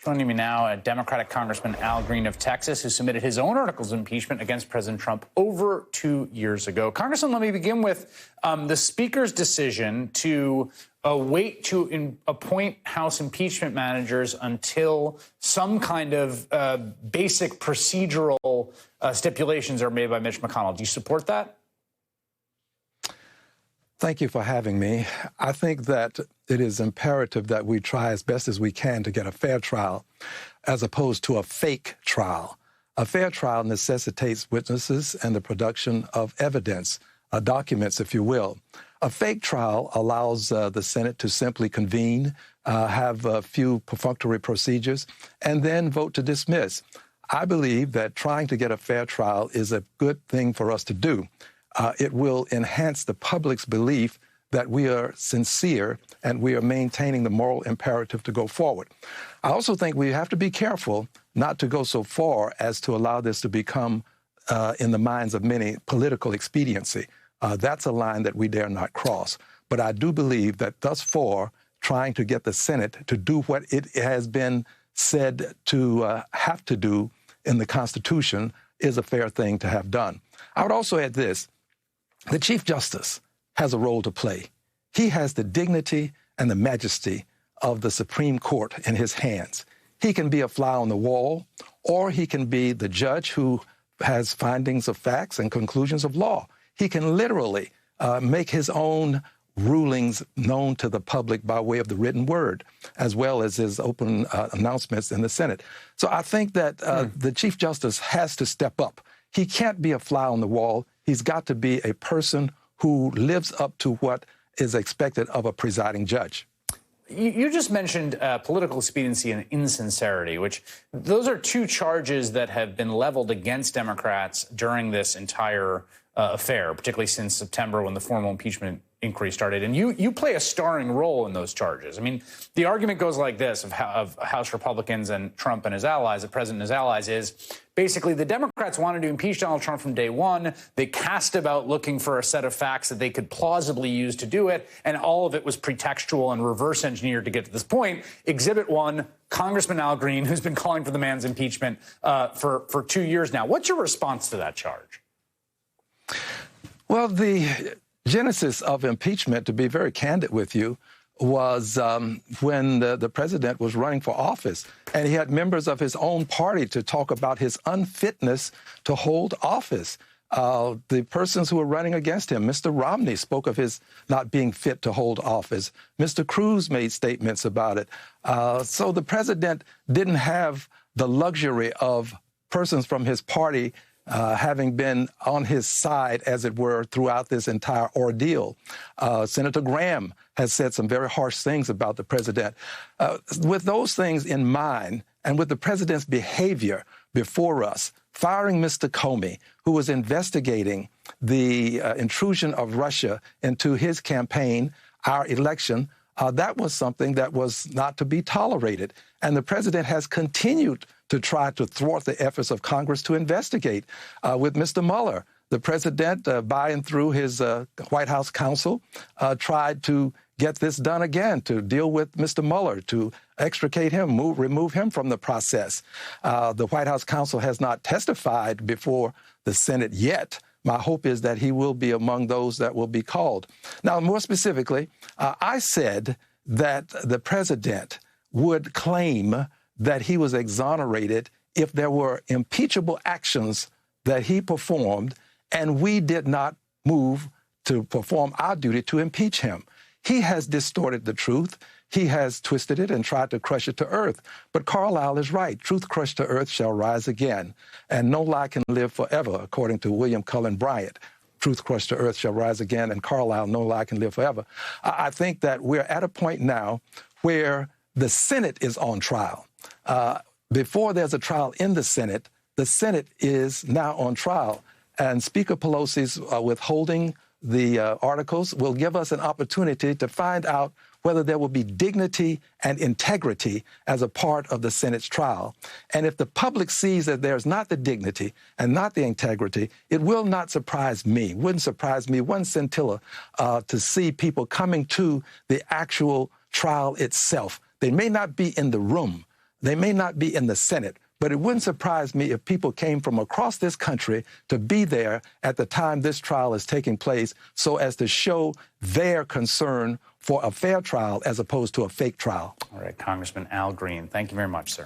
Joining me now, Democratic Congressman Al Green of Texas, who submitted his own articles of impeachment against President Trump over 2 years ago. Congressman, let me begin with the Speaker's decision to wait to appoint House impeachment managers until some kind of basic procedural stipulations are made by Mitch McConnell. Do you support that? Thank you for having me. I think that it is imperative that we try as best as we can to get a fair trial as opposed to a fake trial. A fair trial necessitates witnesses and the production of evidence, documents, if you will. A fake trial allows the Senate to simply convene, have a few perfunctory procedures, and then vote to dismiss. I believe that trying to get a fair trial is a good thing for us to do. It will enhance the public's belief that we are sincere and we are maintaining the moral imperative to go forward. I also think we have to be careful not to go so far as to allow this to become, in the minds of many, political expediency. That's a line that we dare not cross. But I do believe that thus far, trying to get the Senate to do what it has been said to have to do in the Constitution is a fair thing to have done. I would also add this. The Chief Justice has a role to play. He has the dignity and the majesty of the Supreme Court in his hands. He can be a fly on the wall, or he can be the judge who has findings of facts and conclusions of law. He can literally make his own rulings known to the public by way of the written word, as well as his open announcements in the Senate. So I think that the Chief Justice has to step up. He can't be a fly on the wall. He's got to be a person who lives up to what is expected of a presiding judge. You just mentioned political expediency and insincerity, which those are two charges that have been leveled against Democrats during this entire affair, particularly since September when the formal impeachment inquiry started. And you play a starring role in those charges. I mean, the argument goes like this of House Republicans and Trump and his allies, the president and his allies, is basically the Democrats wanted to impeach Donald Trump from day one. They cast about looking for a set of facts that they could plausibly use to do it. And all of it was pretextual and reverse engineered to get to this point. Exhibit 1, Congressman Al Green, who's been calling for the man's impeachment for 2 years now. What's your response to that charge? Well, the genesis of impeachment, to be very candid with you, was when the president was running for office, and he had members of his own party to talk about his unfitness to hold office. The persons who were running against him, Mr. Romney spoke of his not being fit to hold office. Mr. Cruz made statements about it. So the president didn't have the luxury of persons from his party having been on his side, as it were, throughout this entire ordeal. Senator Graham has said some very harsh things about the president. With those things in mind, and with the president's behavior before us, firing Mr. Comey, who was investigating the intrusion of Russia into his campaign, our election, that was something that was not to be tolerated. And the president has continued to try to thwart the efforts of Congress to investigate. With Mr. Mueller, the president, by and through his White House counsel, tried to get this done again, to deal with Mr. Mueller, to extricate him, remove him from the process. The White House counsel has not testified before the Senate yet. My hope is that he will be among those that will be called. Now, more specifically, I said that the president would claim that he was exonerated if there were impeachable actions that he performed and we did not move to perform our duty to impeach him. He has distorted the truth. He has twisted it and tried to crush it to earth. But Carlyle is right. Truth crushed to earth shall rise again, and no lie can live forever, according to William Cullen Bryant. Truth crushed to earth shall rise again, and Carlyle, no lie can live forever. I think that we're at a point now where the Senate is on trial. Before there's a trial in the Senate is now on trial. And Speaker Pelosi's withholding the articles will give us an opportunity to find out whether there will be dignity and integrity as a part of the Senate's trial. And if the public sees that there's not the dignity and not the integrity, it will not surprise me, wouldn't surprise me one scintilla to see people coming to the actual trial itself. They may not be in the room. They may not be in the Senate, but it wouldn't surprise me if people came from across this country to be there at the time this trial is taking place so as to show their concern for a fair trial as opposed to a fake trial. All right, Congressman Al Green, thank you very much, sir.